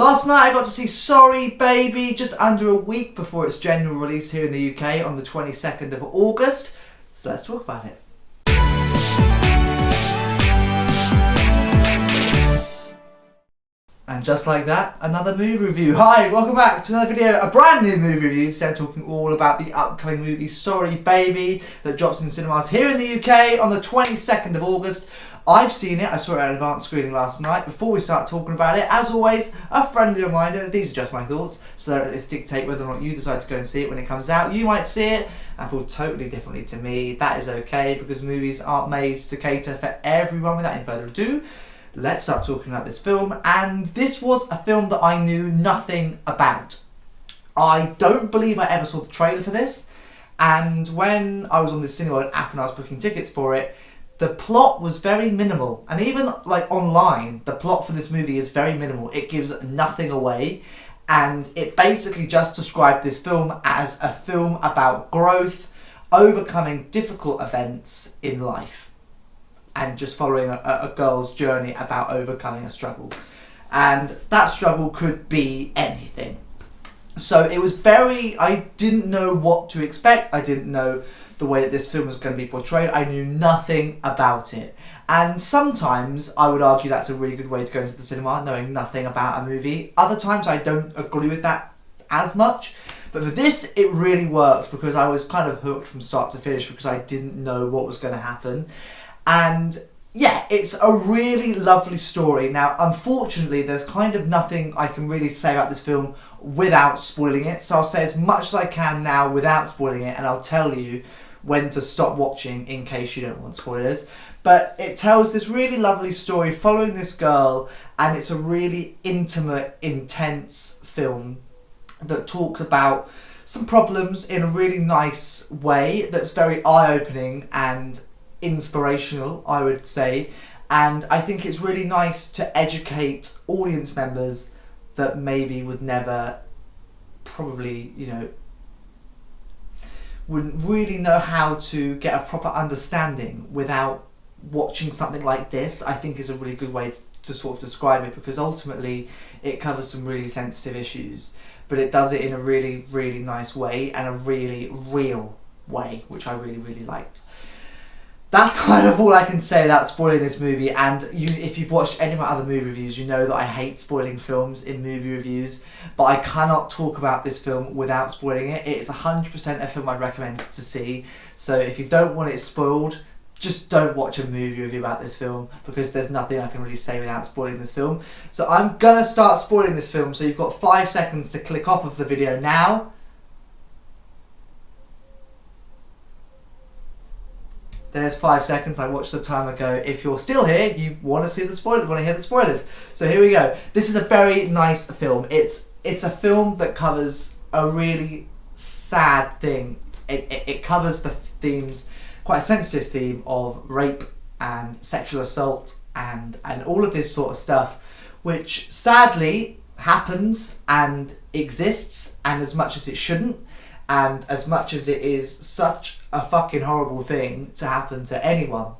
Last night I got to see Sorry Baby just under a week before its general release here in the UK on the 22nd of August. So let's talk about it. And just like that, another movie review. Hi, welcome back to another video, a brand new movie review. Today I'm talking all about the upcoming movie Sorry Baby that drops in cinemas here in the UK on the 22nd of August. I've seen it, I saw it at an advanced screening last night. Before we start talking about it, as always, a friendly reminder, these are just my thoughts, so don't let this dictate whether or not you decide to go and see it when it comes out. You might see it and feel totally differently to me. That is okay, because movies aren't made to cater for everyone. Without any further ado, let's start talking about this film. And this was a film that I knew nothing about. I don't believe I ever saw the trailer for this, and when I was on the Cineworld app and I was booking tickets for it, the plot was very minimal, and even like online, the plot for this movie is very minimal. It gives nothing away, and it basically just described this film as a film about growth, overcoming difficult events in life, and just following a girl's journey about overcoming a struggle. And that struggle could be anything. So it was I didn't know what to expect. I didn't know the way that this film was going to be portrayed. I knew nothing about it. And sometimes I would argue that's a really good way to go into the cinema, knowing nothing about a movie. Other times I don't agree with that as much. But for this, it really worked because I was kind of hooked from start to finish because I didn't know what was going to happen. And yeah, it's a really lovely story. Now, unfortunately, there's kind of nothing I can really say about this film without spoiling it. So I'll say as much as I can now without spoiling it, and I'll tell you when to stop watching in case you don't want spoilers. But it tells this really lovely story following this girl, and it's a really intimate, intense film that talks about some problems in a really nice way that's very eye-opening and inspirational, I would say. And I think it's really nice to educate audience members that maybe would never probably, wouldn't really know how to get a proper understanding without watching something like this. I think is a really good way to sort of describe it, because ultimately it covers some really sensitive issues, but it does it in a really, really nice way and a really real way, which I really, really liked. That's kind of all I can say without spoiling this movie. And if you've watched any of my other movie reviews, you know that I hate spoiling films in movie reviews, but I cannot talk about this film without spoiling it. It's 100% a film I'd recommend to see. So if you don't want it spoiled, just don't watch a movie review about this film, because there's nothing I can really say without spoiling this film. So I'm gonna start spoiling this film, so you've got 5 seconds to click off of the video now. There's 5 seconds. I watched the timer go. If you're still here, you want to see the spoilers, want to hear the spoilers. So here we go. This is a very nice film. It's a film that covers a really sad thing. It covers the themes, quite a sensitive theme of rape and sexual assault and all of this sort of stuff, which sadly happens and exists, and as much as it shouldn't, and as much as it is such a fucking horrible thing to happen to anyone,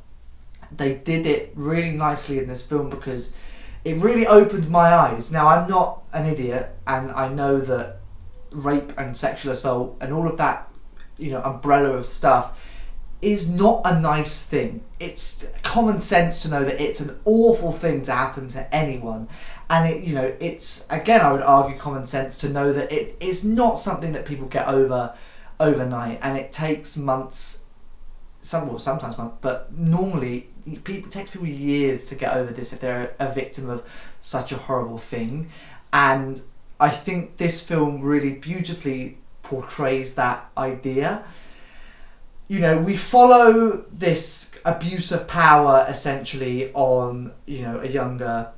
they did it really nicely in this film because it really opened my eyes. Now, I'm not an idiot, and I know that rape and sexual assault and all of that, umbrella of stuff is not a nice thing. It's common sense to know that it's an awful thing to happen to anyone. And it's, again, I would argue common sense to know that it is not something that people get over overnight, and it takes months, sometimes months, but normally it takes people years to get over this if they're a victim of such a horrible thing. And I think this film really beautifully portrays that idea. We follow this abuse of power essentially on, a younger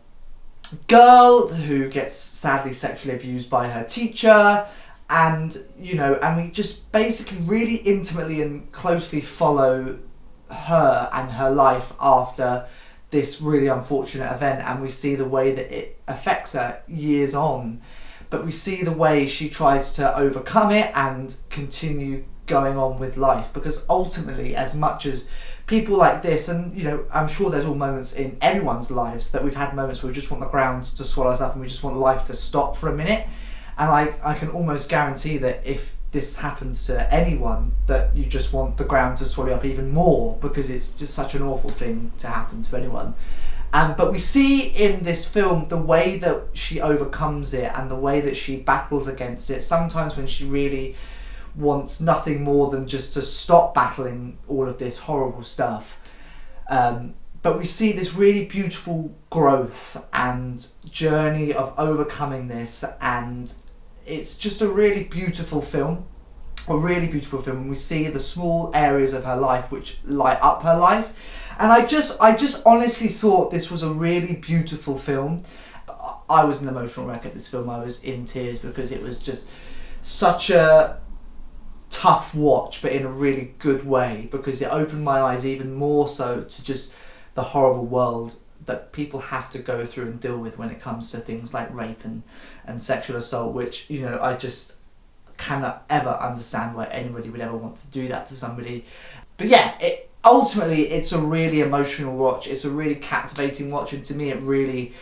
girl who gets sadly sexually abused by her teacher, and we just basically really intimately and closely follow her and her life after this really unfortunate event, and we see the way that it affects her years on, but we see the way she tries to overcome it and continue going on with life, because ultimately, as much as people like this, and you know, I'm sure there's all moments in everyone's lives that we've had moments where we just want the ground to swallow us up and we just want life to stop for a minute. And I can almost guarantee that if this happens to anyone, that you just want the ground to swallow you up even more, because it's just such an awful thing to happen to anyone. But we see in this film the way that she overcomes it and the way that she battles against it, sometimes when she really wants nothing more than just to stop battling all of this horrible stuff. But we see this really beautiful growth and journey of overcoming this, and it's just a really beautiful film. And we see the small areas of her life which light up her life. And I just honestly thought this was a really beautiful film. I was an emotional wreck at this film. I was in tears because it was just such a tough watch, but in a really good way, because it opened my eyes even more so to just the horrible world that people have to go through and deal with when it comes to things like rape and sexual assault, which, you know, I just cannot ever understand why anybody would ever want to do that to somebody. But yeah, ultimately it's a really emotional watch. It's a really captivating watch, and to me it really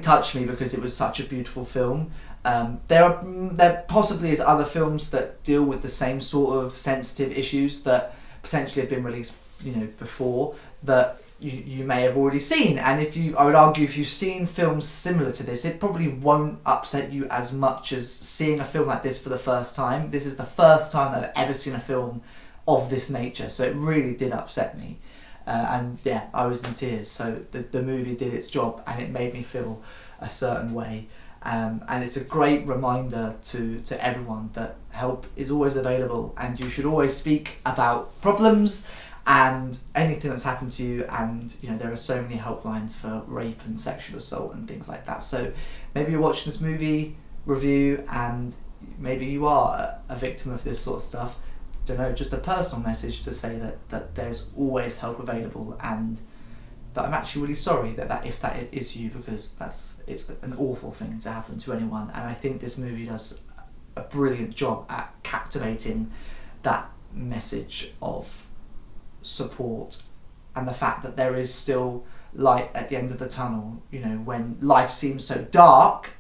touched me because it was such a beautiful film. There possibly is other films that deal with the same sort of sensitive issues that potentially have been released, you know, before, that you may have already seen. And I would argue if you've seen films similar to this, it probably won't upset you as much as seeing a film like this for the first time. This is the first time that I've ever seen a film of this nature, so it really did upset me. And yeah, I was in tears. So the movie did its job, and it made me feel a certain way. And it's a great reminder to everyone that help is always available, and you should always speak about problems and anything that's happened to you. And you know, there are so many helplines for rape and sexual assault and things like that. So maybe you're watching this movie review and maybe you are a victim of this sort of stuff. Don't know, just a personal message to say that there's always help available, and that I'm actually really sorry that if that is you, because it's an awful thing to happen to anyone. And I think this movie does a brilliant job at captivating that message of support and the fact that there is still light at the end of the tunnel. You know, when life seems so dark,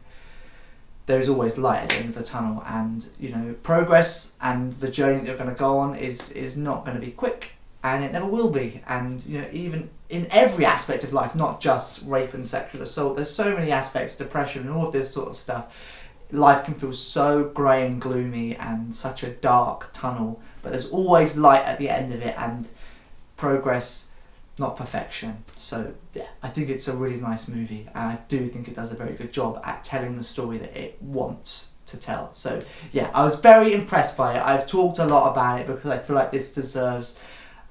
there is always light at the end of the tunnel, and you know, progress and the journey that you're going to go on is not going to be quick, and it never will be. And you know, even in every aspect of life, not just rape and sexual assault, there's so many aspects, depression and all of this sort of stuff. Life can feel so grey and gloomy and such a dark tunnel, but there's always light at the end of it, and progress, not perfection. So yeah, I think it's a really nice movie, and I do think it does a very good job at telling the story that it wants to tell. So yeah, I was very impressed by it. I've talked a lot about it because I feel like this deserves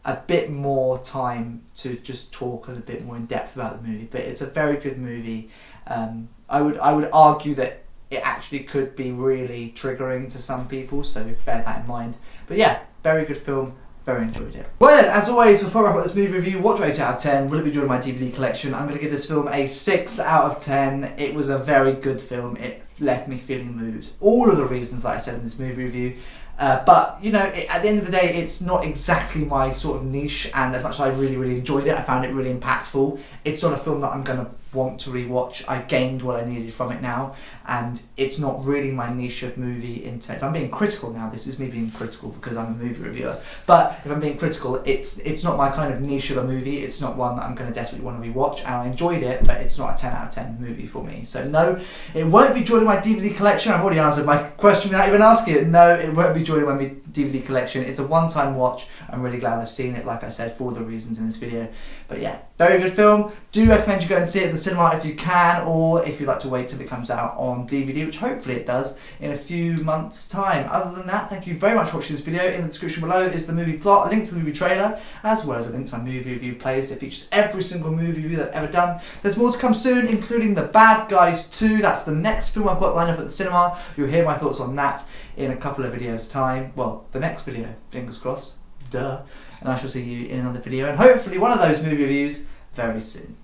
a bit more time to just talk a little bit more in depth about the movie. But it's a very good movie. I would argue that it actually could be really triggering to some people, so bear that in mind. But yeah, very good film. Very enjoyed it. Well then, as always, before I wrap up this movie review, what do I rate it out of 10? Will it be joining my DVD collection? I'm going to give this film a 6 out of 10. It was a very good film. It left me feeling moved. All of the reasons that I said in this movie review. But, you know, at the end of the day, it's not exactly my sort of niche, and as much as I really, really enjoyed it, I found it really impactful, it's not a film that I'm going to want to rewatch. I gained what I needed from it now, and it's not really my niche of movie into. If I'm being critical now, this is me being critical because I'm a movie reviewer, but if I'm being critical, it's not my kind of niche of a movie. It's not one that I'm going to desperately want to rewatch, and I enjoyed it, but it's not a 10 out of 10 movie for me. So no, it won't be joining my DVD collection. I've already answered my question without even asking it. No, it won't be joining my DVD collection. It's a one-time watch. I'm really glad I've seen it, like I said, for all the reasons in this video. But yeah, very good film. Do recommend you go and see it at the cinema if you can, or if you'd like to wait till it comes out on DVD, which hopefully it does in a few months' time. Other than that, thank you very much for watching this video. In the description below is the movie plot, a link to the movie trailer, as well as a link to my movie review playlist. It features every single movie review that I've ever done. There's more to come soon, including The Bad Guys 2. That's the next film I've got lined up at the cinema. You'll hear my thoughts on that in a couple of videos' time. Well, the next video, fingers crossed. Duh. And I shall see you in another video, and hopefully one of those movie reviews very soon.